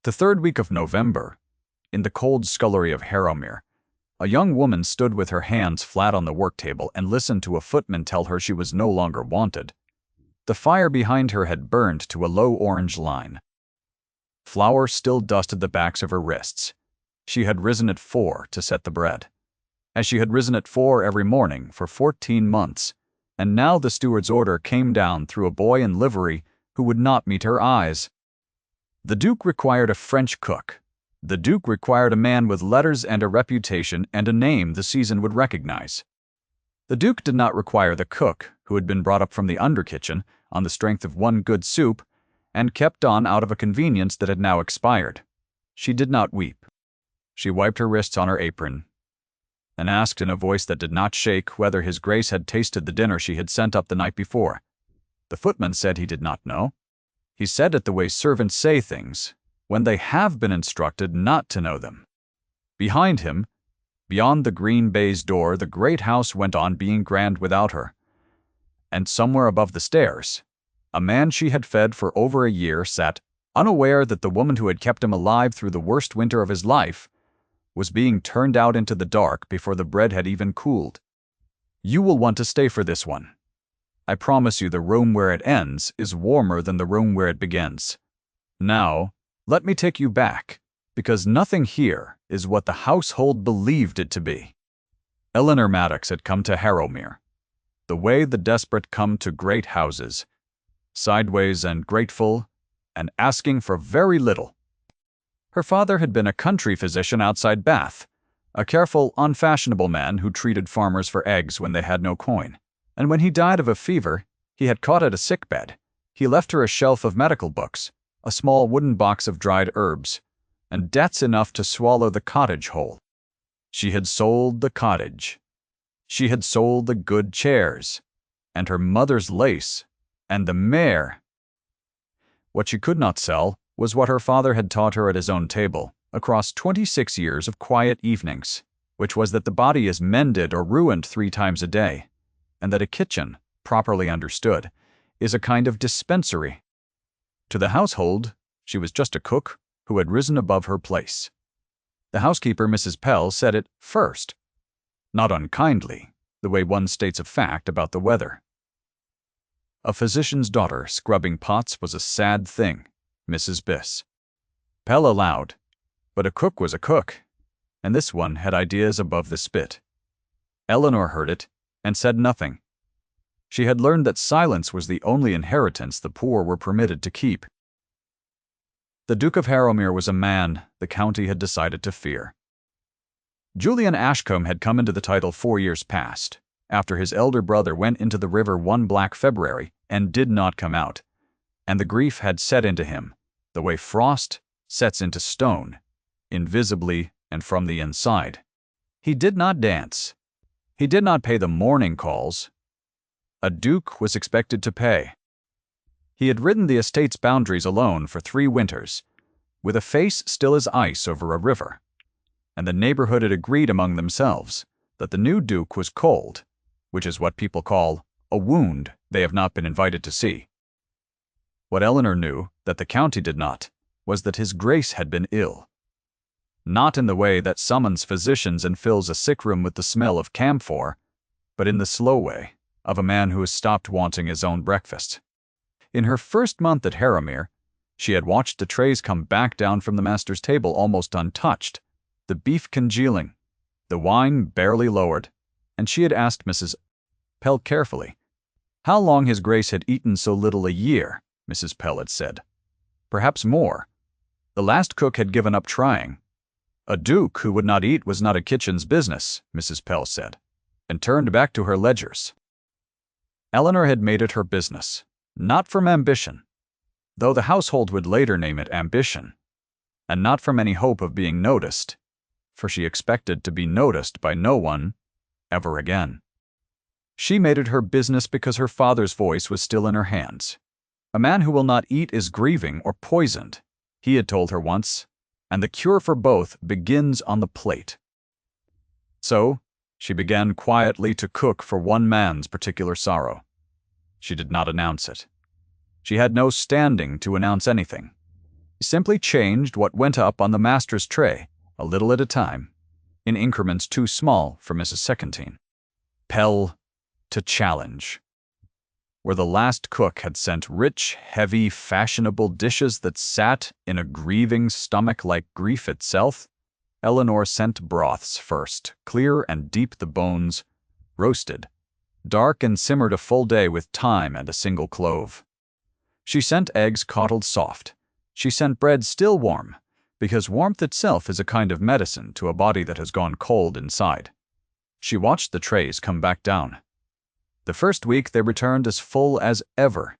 The third week of November, in the cold scullery of Harrowmere, a young woman stood with her hands flat on the work table and listened to a footman tell her she was no longer wanted. The fire behind her had burned to a low orange line. Flour still dusted the backs of her wrists. She had risen at 4 to set the bread, as she had risen at 4 every morning for 14 months, and now the steward's order came down through a boy in livery who would not meet her eyes. The Duke required a French cook. The Duke required a man with letters and a reputation and a name the season would recognize. The Duke did not require the cook, who had been brought up from the under kitchen on the strength of one good soup, and kept on out of a convenience that had now expired. She did not weep. She wiped her wrists on her apron, and asked in a voice that did not shake whether His Grace had tasted the dinner she had sent up the night before. The footman said he did not know. He said it the way servants say things, when they have been instructed not to know them. Behind him, beyond the green baize door, the great house went on being grand without her. And somewhere above the stairs, a man she had fed for over a year sat, unaware that the woman who had kept him alive through the worst winter of his life was being turned out into the dark before the bread had even cooled. You will want to stay for this one. I promise you the room where it ends is warmer than the room where it begins. Now, let me take you back, because nothing here is what the household believed it to be. Eleanor Maddox had come to Harrowmere, the way the desperate come to great houses, sideways and grateful, and asking for very little. Her father had been a country physician outside Bath, a careful, unfashionable man who treated farmers for eggs when they had no coin. And when he died of a fever he had caught at a sickbed, he left her a shelf of medical books, a small wooden box of dried herbs, and debts enough to swallow the cottage whole. She had sold the cottage. She had sold the good chairs, and her mother's lace, and the mare. What she could not sell was what her father had taught her at his own table, across 26 years of quiet evenings, which was that the body is mended or ruined 3 times a day, and that a kitchen, properly understood, is a kind of dispensary. To the household, she was just a cook who had risen above her place. The housekeeper, Mrs. Pell, said it first, not unkindly, the way one states a fact about the weather. A physician's daughter scrubbing pots was a sad thing, Mrs. Biss. Pell allowed, but a cook was a cook, and this one had ideas above the spit. Eleanor heard it and said nothing. She had learned that silence was the only inheritance the poor were permitted to keep. The Duke of Harrowmere was a man the county had decided to fear. Julian Ashcombe had come into the title 4 years past, after his elder brother went into the river one black February and did not come out, and the grief had set into him, the way frost sets into stone, invisibly and from the inside. He did not dance. He did not pay the morning calls. A duke was expected to pay. He had ridden the estate's boundaries alone for 3 winters, with a face still as ice over a river, and the neighborhood had agreed among themselves that the new duke was cold, which is what people call a wound they have not been invited to see. What Eleanor knew, that the county did not, was that His Grace had been ill. Not in the way that summons physicians and fills a sick room with the smell of camphor, but in the slow way of a man who has stopped wanting his own breakfast. In her first month at Harrowmere, she had watched the trays come back down from the master's table almost untouched, the beef congealing, the wine barely lowered, and she had asked Mrs. Pell carefully how long His Grace had eaten so little a year. Mrs. Pell had said, perhaps more. The last cook had given up trying. A duke who would not eat was not a kitchen's business, Mrs. Pell said, and turned back to her ledgers. Eleanor had made it her business, not from ambition, though the household would later name it ambition, and not from any hope of being noticed, for she expected to be noticed by no one ever again. She made it her business because her father's voice was still in her hands. A man who will not eat is grieving or poisoned, he had told her once, and the cure for both begins on the plate. So, she began quietly to cook for one man's particular sorrow. She did not announce it. She had no standing to announce anything. He simply changed what went up on the master's tray, a little at a time, in increments too small for Mrs. Secontine. Pell to challenge. Where the last cook had sent rich, heavy, fashionable dishes that sat in a grieving stomach like grief itself, Eleanor sent broths first, clear and deep the bones, roasted, dark and simmered a full day with thyme and a single clove. She sent eggs coddled soft. She sent bread still warm, because warmth itself is a kind of medicine to a body that has gone cold inside. She watched the trays come back down. The first week they returned as full as ever.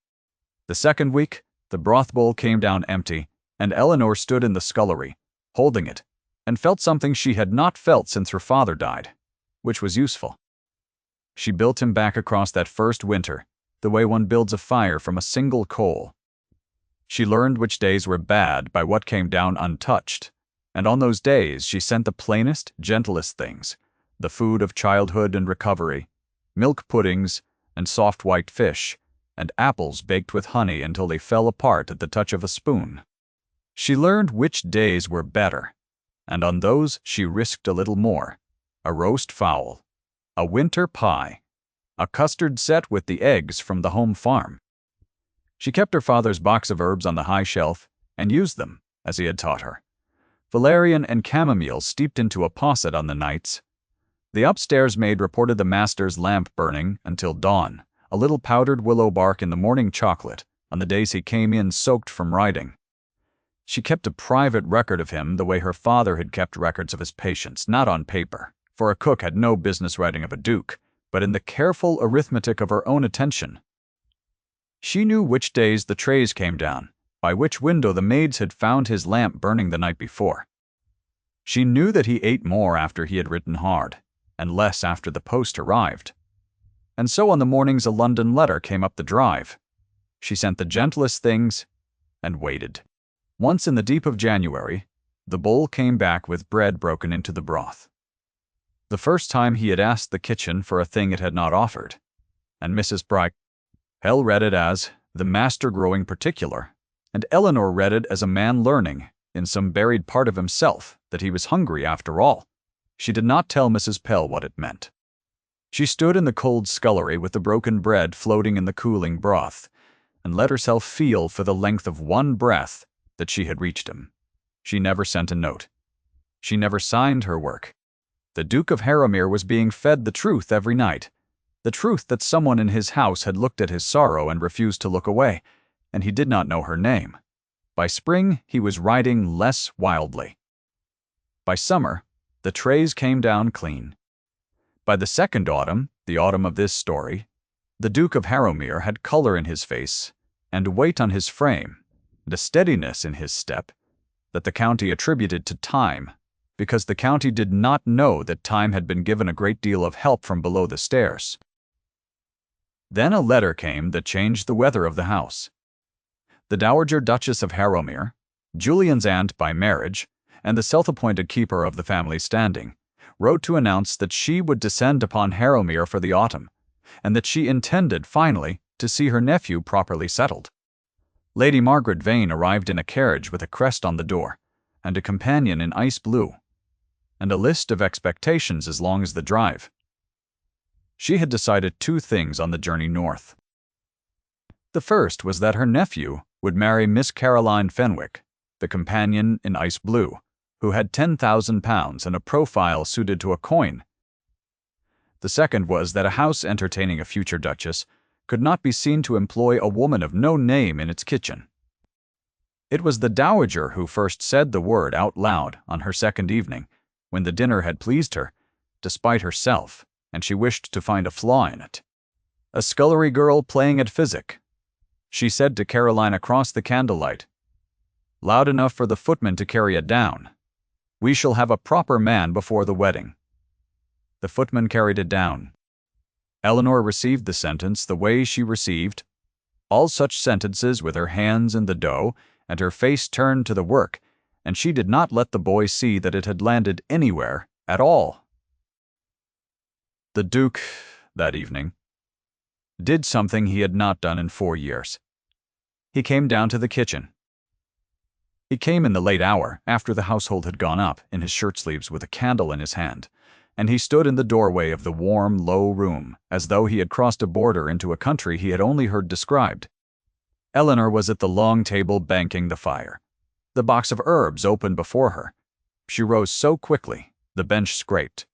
The second week, the broth bowl came down empty, and Eleanor stood in the scullery, holding it, and felt something she had not felt since her father died, which was useful. She built him back across that first winter, the way one builds a fire from a single coal. She learned which days were bad by what came down untouched, and on those days she sent the plainest, gentlest things, the food of childhood and recovery, milk puddings and soft white fish, and apples baked with honey until they fell apart at the touch of a spoon. She learned which days were better, and on those she risked a little more, a roast fowl, a winter pie, a custard set with the eggs from the home farm. She kept her father's box of herbs on the high shelf and used them, as he had taught her. Valerian and chamomile steeped into a posset on the nights. The upstairs maid reported the master's lamp burning until dawn, a little powdered willow bark in the morning chocolate, on the days he came in soaked from riding. She kept a private record of him the way her father had kept records of his patients, not on paper, for a cook had no business writing of a duke, but in the careful arithmetic of her own attention. She knew which days the trays came down, by which window the maids had found his lamp burning the night before. She knew that he ate more after he had written hard, and less after the post arrived. And so on the mornings a London letter came up the drive. She sent the gentlest things and waited. Once in the deep of January, the bowl came back with bread broken into the broth. The first time he had asked the kitchen for a thing it had not offered, and Mrs. Pell read it as the master growing particular, and Eleanor read it as a man learning, in some buried part of himself, that he was hungry after all. She did not tell Mrs. Pell what it meant. She stood in the cold scullery with the broken bread floating in the cooling broth, and let herself feel for the length of one breath that she had reached him. She never sent a note. She never signed her work. The Duke of Harrowmere was being fed the truth every night, the truth that someone in his house had looked at his sorrow and refused to look away, and he did not know her name. By spring, he was riding less wildly. By summer, the trays came down clean. By the second autumn, the autumn of this story, the Duke of Harrowmere had color in his face, and weight on his frame, and a steadiness in his step, that the county attributed to time, because the county did not know that time had been given a great deal of help from below the stairs. Then a letter came that changed the weather of the house. The Dowager Duchess of Harrowmere, Julian's aunt by marriage, and the self-appointed keeper of the family standing, wrote to announce that she would descend upon Harrowmere for the autumn, and that she intended, finally, to see her nephew properly settled. Lady Margaret Vane arrived in a carriage with a crest on the door, and a companion in ice blue, and a list of expectations as long as the drive. She had decided two things on the journey north. The first was that her nephew would marry Miss Caroline Fenwick, the companion in ice blue, who had £10,000 and a profile suited to a coin. The second was that a house entertaining a future duchess could not be seen to employ a woman of no name in its kitchen. It was the dowager who first said the word out loud on her second evening, when the dinner had pleased her, despite herself, and she wished to find a flaw in it. A scullery girl playing at physic. She said to Caroline across the candlelight, loud enough for the footman to carry it down, "We shall have a proper man before the wedding." The footman carried it down. Eleanor received the sentence the way she received all such sentences, with her hands in the dough and her face turned to the work, and she did not let the boy see that it had landed anywhere at all. The Duke, that evening, did something he had not done in 4 years. He came down to the kitchen. He came in the late hour, after the household had gone up, in his shirt-sleeves with a candle in his hand, and he stood in the doorway of the warm, low room, as though he had crossed a border into a country he had only heard described. Eleanor was at the long table banking the fire. The box of herbs opened before her. She rose so quickly, the bench scraped.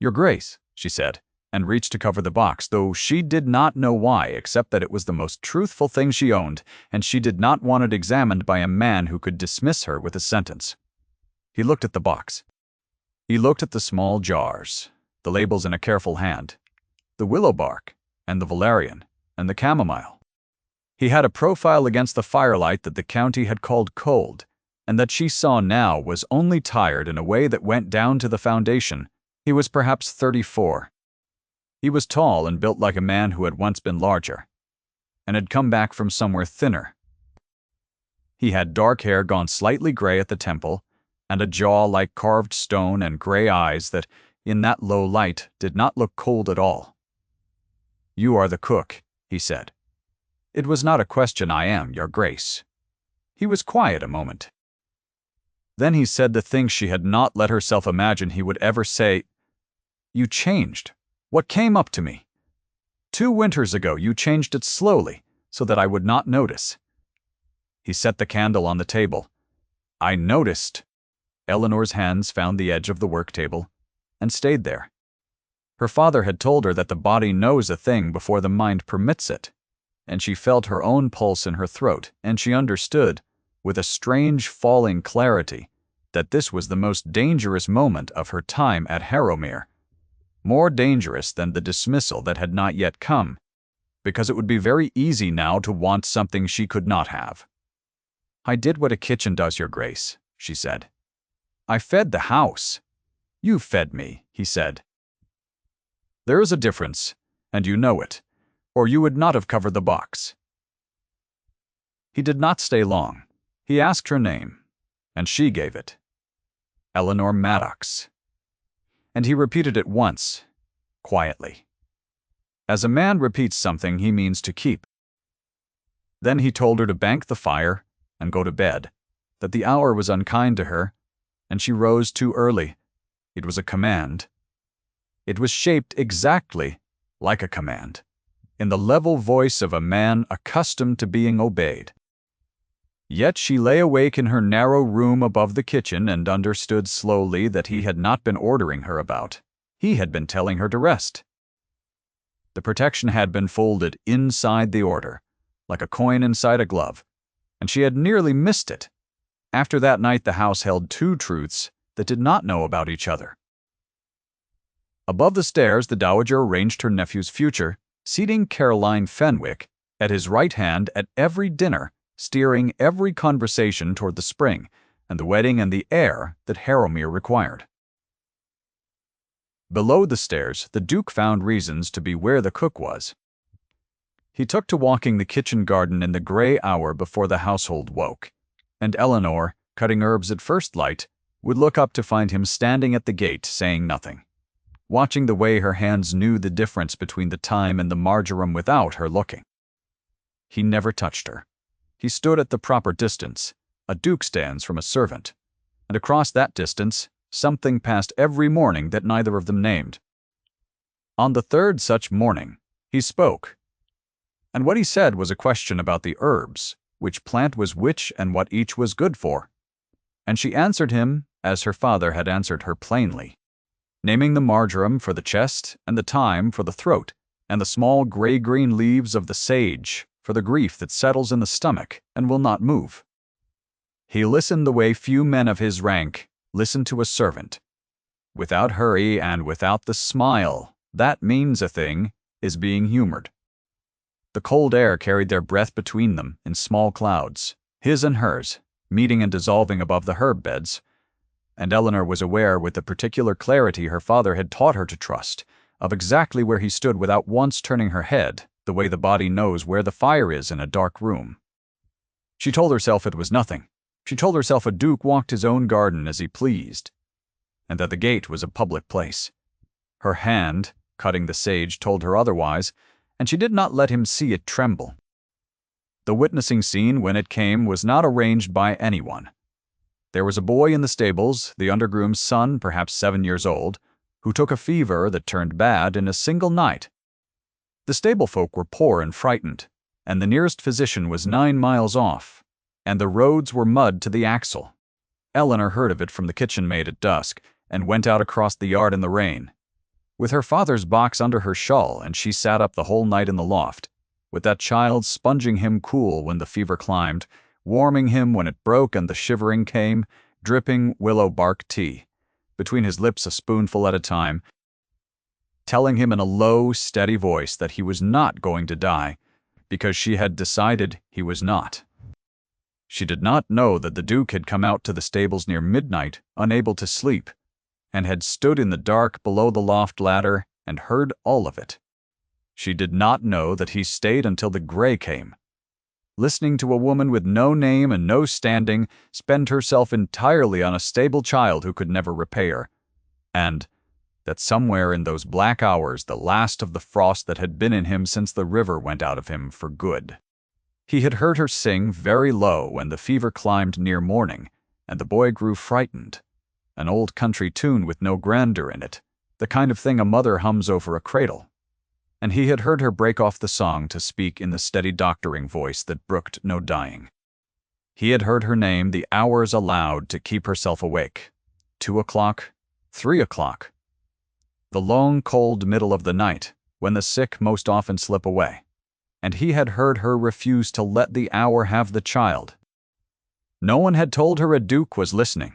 "Your Grace," she said, and reached to cover the box, though she did not know why, except that it was the most truthful thing she owned, and she did not want it examined by a man who could dismiss her with a sentence. He looked at the box. He looked at the small jars, the labels in a careful hand, the willow bark, and the valerian, and the chamomile. He had a profile against the firelight that the county had called cold, and that she saw now was only tired in a way that went down to the foundation. He was perhaps 34. He was tall and built like a man who had once been larger, and had come back from somewhere thinner. He had dark hair gone slightly gray at the temple, and a jaw like carved stone and gray eyes that, in that low light, did not look cold at all. "You are the cook," he said. "It was not a question. I am, Your Grace." He was quiet a moment. Then he said the thing she had not let herself imagine he would ever say. "You changed. What came up to me? 2 winters ago you changed it slowly, so that I would not notice." He set the candle on the table. "I noticed." Eleanor's hands found the edge of the work table, and stayed there. Her father had told her that the body knows a thing before the mind permits it, and she felt her own pulse in her throat, and she understood, with a strange falling clarity, that this was the most dangerous moment of her time at Harrowmere. More dangerous than the dismissal that had not yet come, because it would be very easy now to want something she could not have. "I did what a kitchen does, Your Grace," she said. "I fed the house." "You fed me," he said. "There is a difference, and you know it, or you would not have covered the box." He did not stay long. He asked her name, and she gave it. Eleanor Maddox. And he repeated it once, quietly. As a man repeats something he means to keep. Then he told her to bank the fire and go to bed, that the hour was unkind to her, and she rose too early. It was a command. It was shaped exactly like a command, in the level voice of a man accustomed to being obeyed. Yet she lay awake in her narrow room above the kitchen and understood slowly that he had not been ordering her about. He had been telling her to rest. The protection had been folded inside the order, like a coin inside a glove, and she had nearly missed it. After that night the house held 2 truths that did not know about each other. Above the stairs the dowager arranged her nephew's future, seating Caroline Fenwick at his right hand at every dinner, steering every conversation toward the spring and the wedding and the heir that Harrowmere required. Below the stairs, the Duke found reasons to be where the cook was. He took to walking the kitchen garden in the gray hour before the household woke, and Eleanor, cutting herbs at first light, would look up to find him standing at the gate saying nothing, watching the way her hands knew the difference between the thyme and the marjoram without her looking. He never touched her. He stood at the proper distance, a duke stands from a servant, and across that distance something passed every morning that neither of them named. On the 3rd such morning, he spoke, and what he said was a question about the herbs, which plant was which and what each was good for, and she answered him as her father had answered her plainly, naming the marjoram for the chest and the thyme for the throat, and the small gray-green leaves of the sage for the grief that settles in the stomach and will not move. He listened the way few men of his rank listen to a servant, without hurry and without the smile that means a thing is being humored. The cold air carried their breath between them in small clouds, his and hers, meeting and dissolving above the herb beds, and Eleanor was aware with the particular clarity her father had taught her to trust, of exactly where he stood without once turning her head, the way the body knows where the fire is in a dark room. She told herself it was nothing. She told herself a duke walked his own garden as he pleased, and that the gate was a public place. Her hand, cutting the sage, told her otherwise, and she did not let him see it tremble. The witnessing scene, when it came, was not arranged by anyone. There was a boy in the stables, the undergroom's son, perhaps 7 years old, who took a fever that turned bad in a single night. The stable folk were poor and frightened, and the nearest physician was 9 miles off, and the roads were mud to the axle. Eleanor heard of it from the kitchen maid at dusk, and went out across the yard in the rain, with her father's box under her shawl, and she sat up the whole night in the loft, with that child sponging him cool when the fever climbed, warming him when it broke and the shivering came, dripping willow bark tea between his lips a spoonful at a time, telling him in a low, steady voice that he was not going to die, because she had decided he was not. She did not know that the Duke had come out to the stables near midnight, unable to sleep, and had stood in the dark below the loft ladder and heard all of it. She did not know that he stayed until the gray came, listening to a woman with no name and no standing spend herself entirely on a stable child who could never repay her, and that somewhere in those black hours the last of the frost that had been in him since the river went out of him for good. He had heard her sing very low when the fever climbed near morning, and the boy grew frightened. An old country tune with no grandeur in it, the kind of thing a mother hums over a cradle. And he had heard her break off the song to speak in the steady doctoring voice that brooked no dying. He had heard her name the hours allowed to keep herself awake. 2 o'clock, 3 o'clock. The long, cold middle of the night, when the sick most often slip away. And he had heard her refuse to let the hour have the child. No one had told her a duke was listening.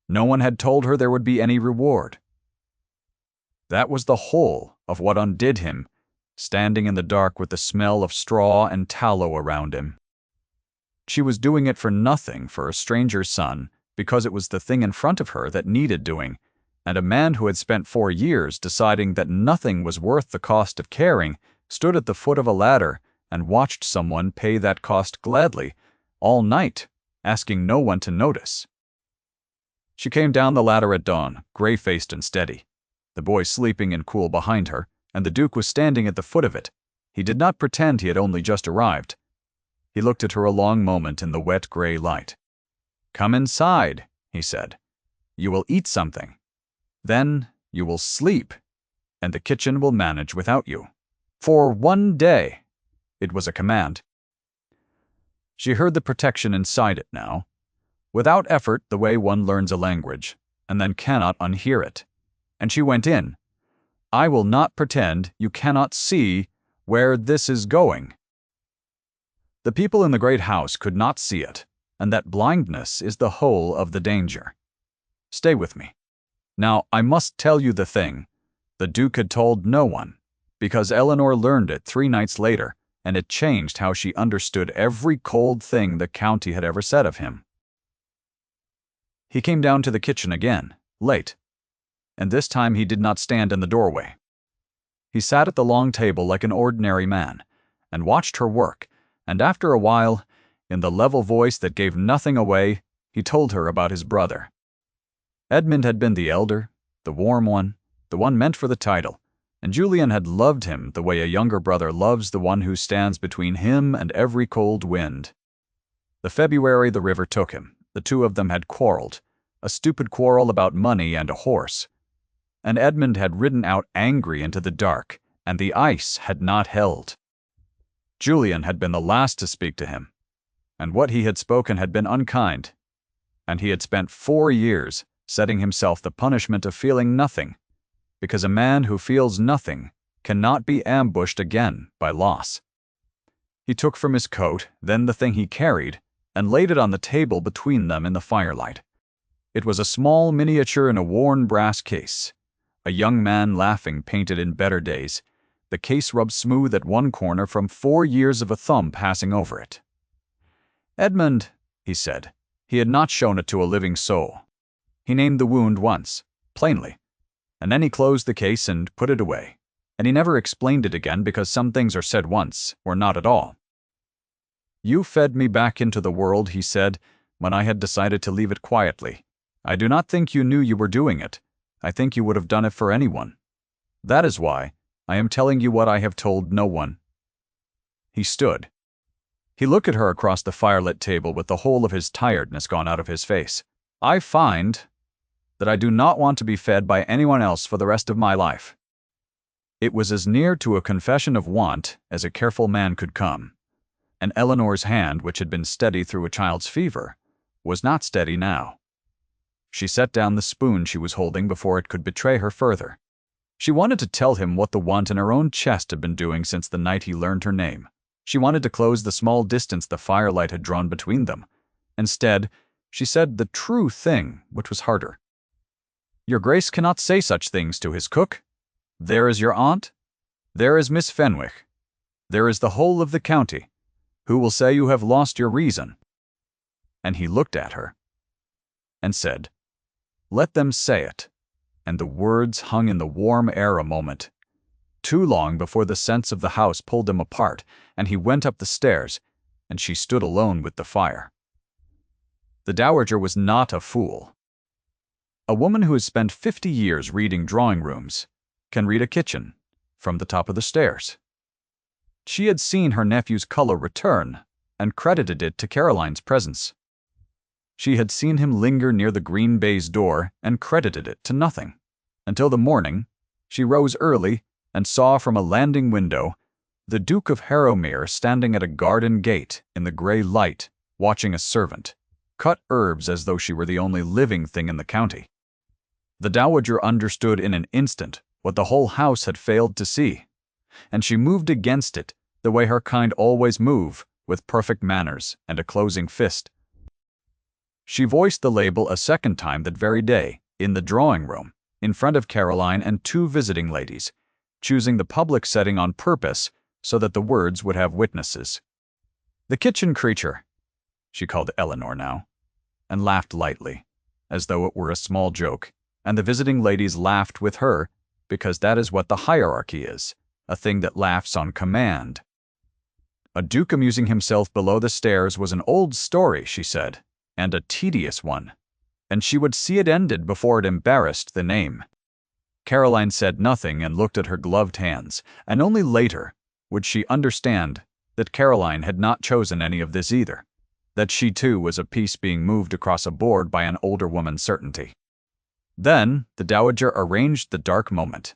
No one had told her there would be any reward. That was the whole of what undid him, standing in the dark with the smell of straw and tallow around him. She was doing it for nothing for a stranger's son, because it was the thing in front of her that needed doing, and a man who had spent 4 years deciding that nothing was worth the cost of caring stood at the foot of a ladder and watched someone pay that cost gladly, all night, asking no one to notice. She came down the ladder at dawn, gray-faced and steady, the boy sleeping and cool behind her, and the Duke was standing at the foot of it. He did not pretend he had only just arrived. He looked at her a long moment in the wet gray light. "Come inside," he said. "You will eat something. Then you will sleep, and the kitchen will manage without you. For 1 day." It was a command. She heard the protection inside it now, without effort, the way one learns a language, and then cannot unhear it. And she went in. "I will not pretend you cannot see where this is going." The people in the great house could not see it, and that blindness is the whole of the danger. Stay with me. Now, I must tell you the thing. The Duke had told no one, because Eleanor learned it 3 nights later, and it changed how she understood every cold thing the county had ever said of him. He came down to the kitchen again, late, and this time he did not stand in the doorway. He sat at the long table like an ordinary man, and watched her work, and after a while, in the level voice that gave nothing away, he told her about his brother. Edmund had been the elder, the warm one, the one meant for the title, and Julian had loved him the way a younger brother loves the one who stands between him and every cold wind. The February the river took him, the two of them had quarreled, a stupid quarrel about money and a horse. And Edmund had ridden out angry into the dark, and the ice had not held. Julian had been the last to speak to him, and what he had spoken had been unkind, and he had spent 4 years setting himself the punishment of feeling nothing, because a man who feels nothing cannot be ambushed again by loss. He took from his coat, then the thing he carried, and laid it on the table between them in the firelight. It was a small miniature in a worn brass case, a young man laughing painted in better days, the case rubbed smooth at one corner from 4 years of a thumb passing over it. "Edmund," he said. He had not shown it to a living soul. He named the wound once, plainly, and then he closed the case and put it away, and he never explained it again because some things are said once, or not at all. "You fed me back into the world," he said, when I had decided to leave it quietly. "I do not think you knew you were doing it. I think you would have done it for anyone. That is why I am telling you what I have told no one." He stood. He looked at her across the firelit table with the whole of his tiredness gone out of his face. "I find that I do not want to be fed by anyone else for the rest of my life." It was as near to a confession of want as a careful man could come, and Eleanor's hand, which had been steady through a child's fever, was not steady now. She set down the spoon she was holding before it could betray her further. She wanted to tell him what the want in her own chest had been doing since the night he learned her name. She wanted to close the small distance the firelight had drawn between them. Instead, she said the true thing, which was harder. "Your Grace cannot say such things to his cook. There is your aunt. There is Miss Fenwick. There is the whole of the county, who will say you have lost your reason." And he looked at her and said, "Let them say it." And the words hung in the warm air a moment, too long before the sense of the house pulled them apart, and he went up the stairs, and she stood alone with the fire. The dowager was not a fool. A woman who has spent 50 years reading drawing rooms can read a kitchen from the top of the stairs. She had seen her nephew's color return and credited it to Caroline's presence. She had seen him linger near the green baize door and credited it to nothing, until the morning she rose early and saw from a landing window the Duke of Harrowmere standing at a garden gate in the gray light, watching a servant cut herbs as though she were the only living thing in the county. The dowager understood in an instant what the whole house had failed to see, and she moved against it the way her kind always move, with perfect manners and a closing fist. She voiced the label a second time that very day, in the drawing room, in front of Caroline and 2 visiting ladies, choosing the public setting on purpose so that the words would have witnesses. "The kitchen creature," she called Eleanor now, and laughed lightly, as though it were a small joke, and the visiting ladies laughed with her, because that is what the hierarchy is, a thing that laughs on command. A duke amusing himself below the stairs was an old story, she said, and a tedious one, and she would see it ended before it embarrassed the name. Caroline said nothing and looked at her gloved hands, and only later would she understand that Caroline had not chosen any of this either, that she too was a piece being moved across a board by an older woman's certainty. Then the dowager arranged the dark moment,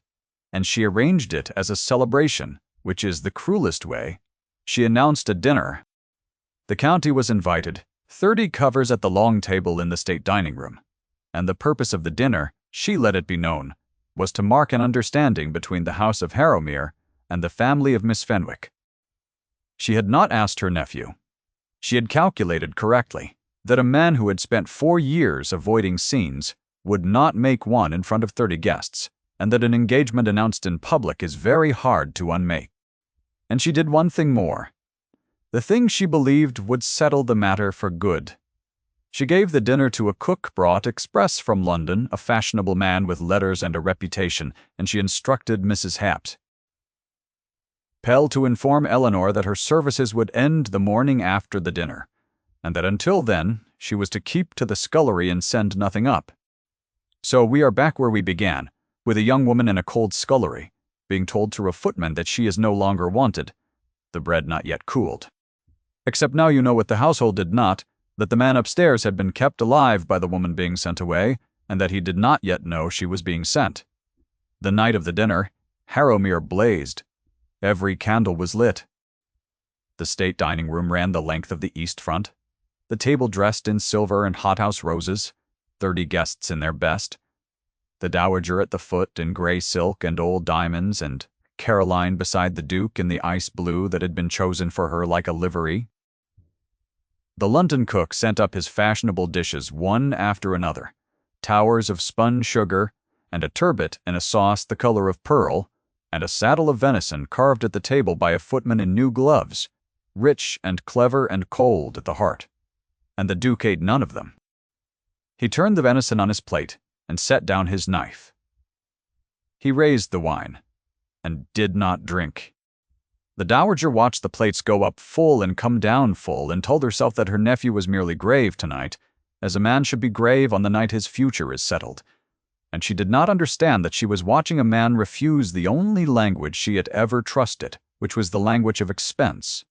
and she arranged it as a celebration, which is the cruelest way. She announced a dinner. The county was invited, 30 covers at the long table in the state dining room, and the purpose of the dinner, she let it be known, was to mark an understanding between the house of Harrowmere and the family of Miss Fenwick. She had not asked her nephew. She had calculated correctly that a man who had spent 4 years avoiding scenes would not make one in front of 30 guests, and that an engagement announced in public is very hard to unmake. And she did one thing more. The thing she believed would settle the matter for good. She gave the dinner to a cook brought express from London, a fashionable man with letters and a reputation, and she instructed Mrs. Hapt Pell to inform Eleanor that her services would end the morning after the dinner, and that until then she was to keep to the scullery and send nothing up. So we are back where we began, with a young woman in a cold scullery, being told through a footman that she is no longer wanted, the bread not yet cooled. Except now you know what the household did not, that the man upstairs had been kept alive by the woman being sent away, and that he did not yet know she was being sent. The night of the dinner, Harrowmere blazed. Every candle was lit. The state dining room ran the length of the east front, the table dressed in silver and hothouse roses, 30 guests in their best, the dowager at the foot in gray silk and old diamonds, and Caroline beside the Duke in the ice blue that had been chosen for her like a livery. The London cook sent up his fashionable dishes one after another, towers of spun sugar, and a turbot in a sauce the color of pearl, and a saddle of venison carved at the table by a footman in new gloves, rich and clever and cold at the heart. And the Duke ate none of them. He turned the venison on his plate and set down his knife. He raised the wine and did not drink. The dowager watched the plates go up full and come down full, and told herself that her nephew was merely grave tonight, as a man should be grave on the night his future is settled. And she did not understand that she was watching a man refuse the only language she had ever trusted, which was the language of expense.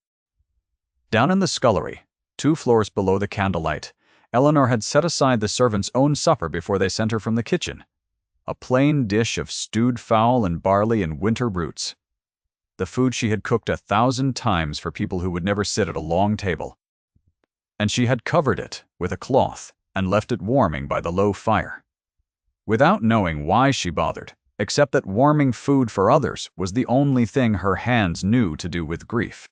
Down in the scullery, 2 floors below the candlelight, Eleanor had set aside the servants' own supper before they sent her from the kitchen. A plain dish of stewed fowl and barley and winter roots. The food she had cooked 1,000 times for people who would never sit at a long table. And she had covered it with a cloth and left it warming by the low fire. Without knowing why she bothered, except that warming food for others was the only thing her hands knew to do with grief.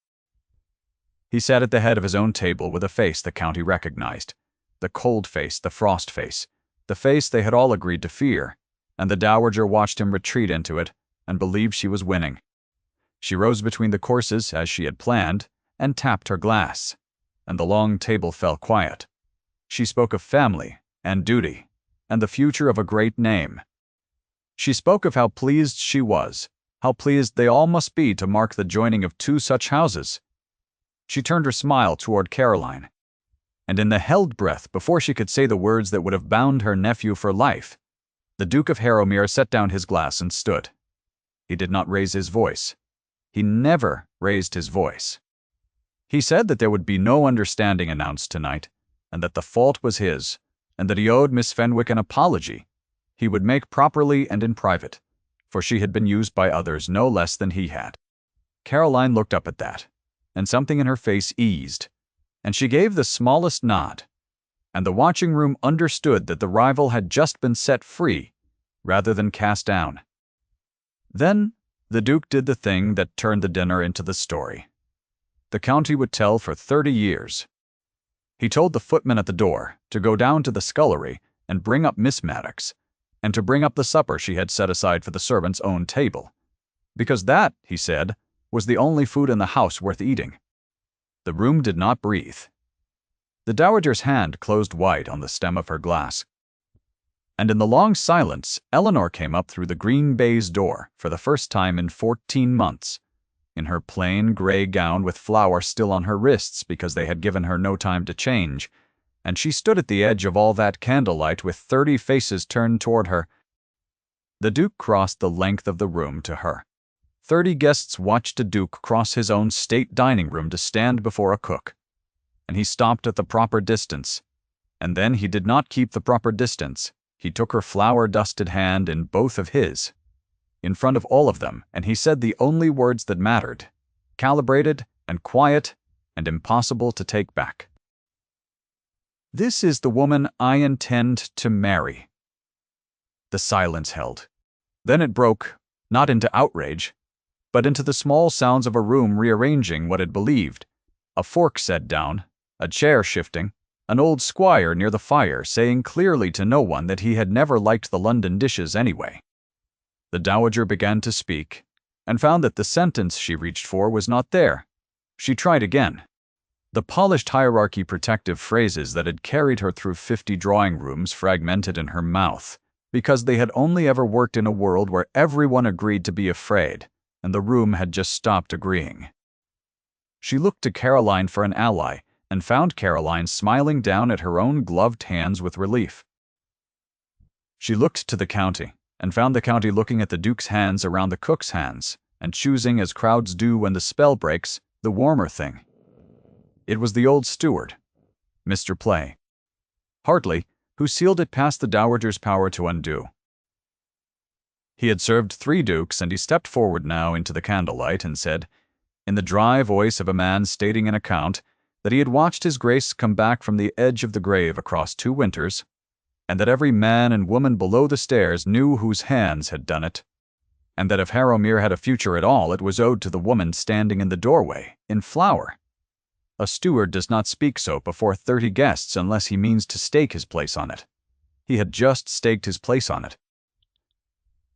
He sat at the head of his own table with a face the county recognized. The cold face, the frost face, the face they had all agreed to fear, and the dowager watched him retreat into it and believed she was winning. She rose between the courses as she had planned and tapped her glass, and the long table fell quiet. She spoke of family and duty and the future of a great name. She spoke of how pleased she was, how pleased they all must be to mark the joining of 2 such houses. She turned her smile toward Caroline, and in the held breath before she could say the words that would have bound her nephew for life, the Duke of Harrowmere set down his glass and stood. He did not raise his voice. He never raised his voice. He said that there would be no understanding announced tonight, and that the fault was his, and that he owed Miss Fenwick an apology he would make properly and in private, for she had been used by others no less than he had. Caroline looked up at that, and something in her face eased, and she gave the smallest nod, and the watching room understood that the rival had just been set free rather than cast down. Then the Duke did the thing that turned the dinner into the story the county would tell for 30 years. He told the footman at the door to go down to the scullery and bring up Miss Maddox, and to bring up the supper she had set aside for the servants' own table, because that, he said, was the only food in the house worth eating. The room did not breathe. The dowager's hand closed wide on the stem of her glass, and in the long silence Eleanor came up through the green baize door for the first time in 14 months, in her plain gray gown with flour still on her wrists because they had given her no time to change, and she stood at the edge of all that candlelight with 30 faces turned toward her. The Duke crossed the length of the room to her. 30 guests watched a Duke cross his own state dining room to stand before a cook, and he stopped at the proper distance, and then he did not keep the proper distance. He took her flour-dusted hand in both of his, in front of all of them, and he said the only words that mattered, calibrated and quiet and impossible to take back. "This is the woman I intend to marry." The silence held. Then it broke, not into outrage, but into the small sounds of a room rearranging what it believed, a fork set down, a chair shifting, an old squire near the fire saying clearly to no one that he had never liked the London dishes anyway. The dowager began to speak, and found that the sentence she reached for was not there. She tried again. The polished hierarchy protective phrases that had carried her through 50 drawing rooms fragmented in her mouth, because they had only ever worked in a world where everyone agreed to be afraid, and the room had just stopped agreeing. She looked to Caroline for an ally, and found Caroline smiling down at her own gloved hands with relief. She looked to the county, and found the county looking at the Duke's hands around the cook's hands, and choosing, as crowds do when the spell breaks, the warmer thing. It was the old steward, Mr. Play, Hartley, who sealed it past the dowager's power to undo. He had served 3 dukes, and he stepped forward now into the candlelight and said, in the dry voice of a man stating an account, that he had watched his grace come back from the edge of the grave across 2 winters, and that every man and woman below the stairs knew whose hands had done it, and that if Harrowmere had a future at all, it was owed to the woman standing in the doorway, in flour. A steward does not speak so before 30 guests unless he means to stake his place on it. He had just staked his place on it.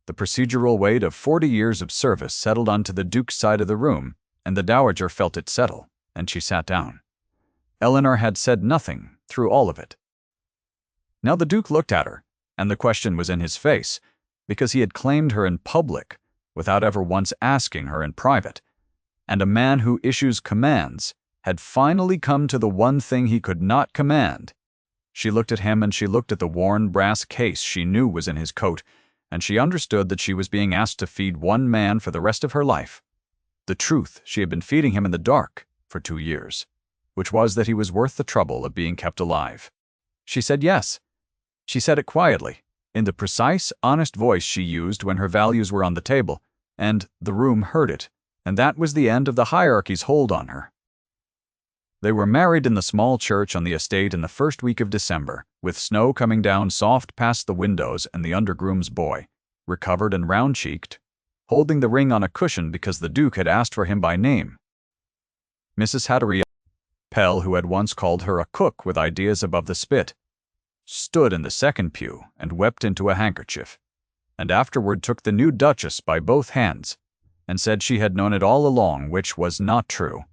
The procedural weight of 40 years of service settled onto the Duke's side of the room, and the dowager felt it settle, and she sat down. Eleanor had said nothing through all of it. Now the Duke looked at her, and the question was in his face, because he had claimed her in public without ever once asking her in private, and a man who issues commands had finally come to the one thing he could not command. She looked at him, and she looked at the worn brass case she knew was in his coat, and she understood that she was being asked to feed one man for the rest of her life. The truth she had been feeding him in the dark for 2 years. which was that he was worth the trouble of being kept alive. She said yes. She said it quietly, in the precise, honest voice she used when her values were on the table, and the room heard it, and that was the end of the hierarchy's hold on her. They were married in the small church on the estate in the first week of December, with snow coming down soft past the windows and the undergroom's boy, recovered and round-cheeked, holding the ring on a cushion because the Duke had asked for him by name. Mrs. Hattery Pell, who had once called her a cook with ideas above the spit, stood in the second pew and wept into a handkerchief, and afterward took the new Duchess by both hands, and said she had known it all along, which was not true,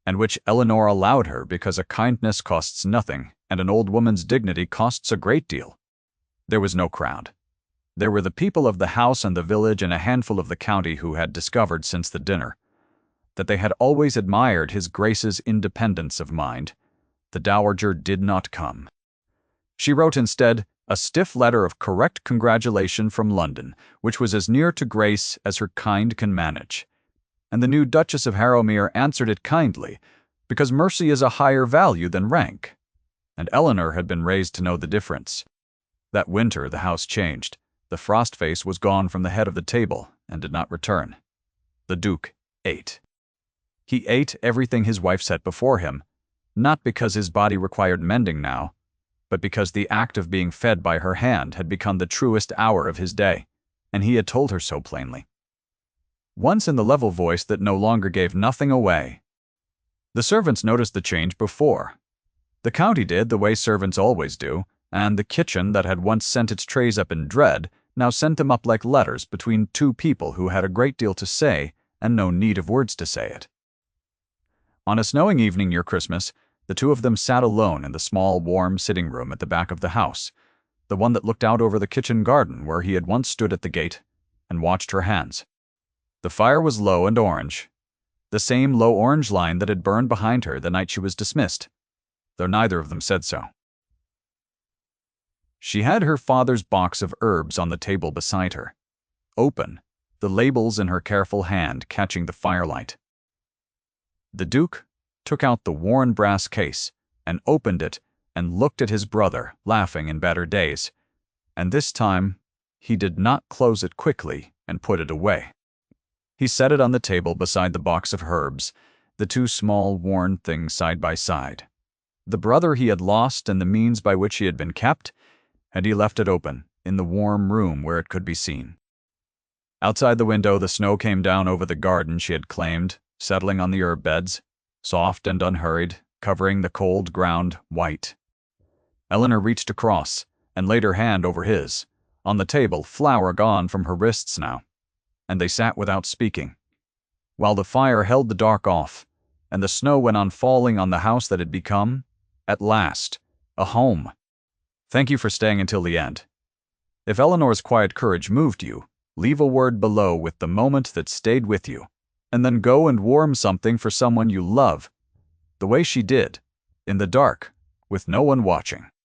and which Eleanor allowed her because a kindness costs nothing and an old woman's dignity costs a great deal. There was no crowd. There were the people of the house and the village and a handful of the county who had discovered since the dinner that they had always admired His Grace's independence of mind. The dowager did not come. She wrote instead a stiff letter of correct congratulation from London, which was as near to grace as her kind can manage. And the new Duchess of Harrowmere answered it kindly, because mercy is a higher value than rank, and Eleanor had been raised to know the difference. That winter the house changed. The frost face was gone from the head of the table and did not return. The Duke ate. He ate everything his wife set before him, not because his body required mending now, but because the act of being fed by her hand had become the truest hour of his day, and he had told her so plainly. Once in the level voice that no longer gave nothing away. The servants noticed the change before. The county did the way servants always do, and the kitchen that had once sent its trays up in dread now sent them up like letters between two people who had a great deal to say and no need of words to say it. On a snowing evening near Christmas, the two of them sat alone in the small, warm sitting room at the back of the house, the one that looked out over the kitchen garden where he had once stood at the gate and watched her hands. The fire was low and orange, the same low orange line that had burned behind her the night she was dismissed, though neither of them said so. She had her father's box of herbs on the table beside her, open, the labels in her careful hand catching the firelight. The Duke took out the worn brass case and opened it and looked at his brother, laughing in better days, and this time he did not close it quickly and put it away. He set it on the table beside the box of herbs, the two small worn things side by side. The brother he had lost and the means by which he had been kept, and he left it open in the warm room where it could be seen. Outside the window the snow came down over the garden she had claimed, settling on the herb beds, soft and unhurried, covering the cold ground white. Eleanor reached across and laid her hand over his, on the table, flour gone from her wrists now, and they sat without speaking, while the fire held the dark off, and the snow went on falling on the house that had become, at last, a home. Thank you for staying until the end. If Eleanor's quiet courage moved you, leave a word below with the moment that stayed with you, and then go and warm something for someone you love, the way she did, in the dark, with no one watching.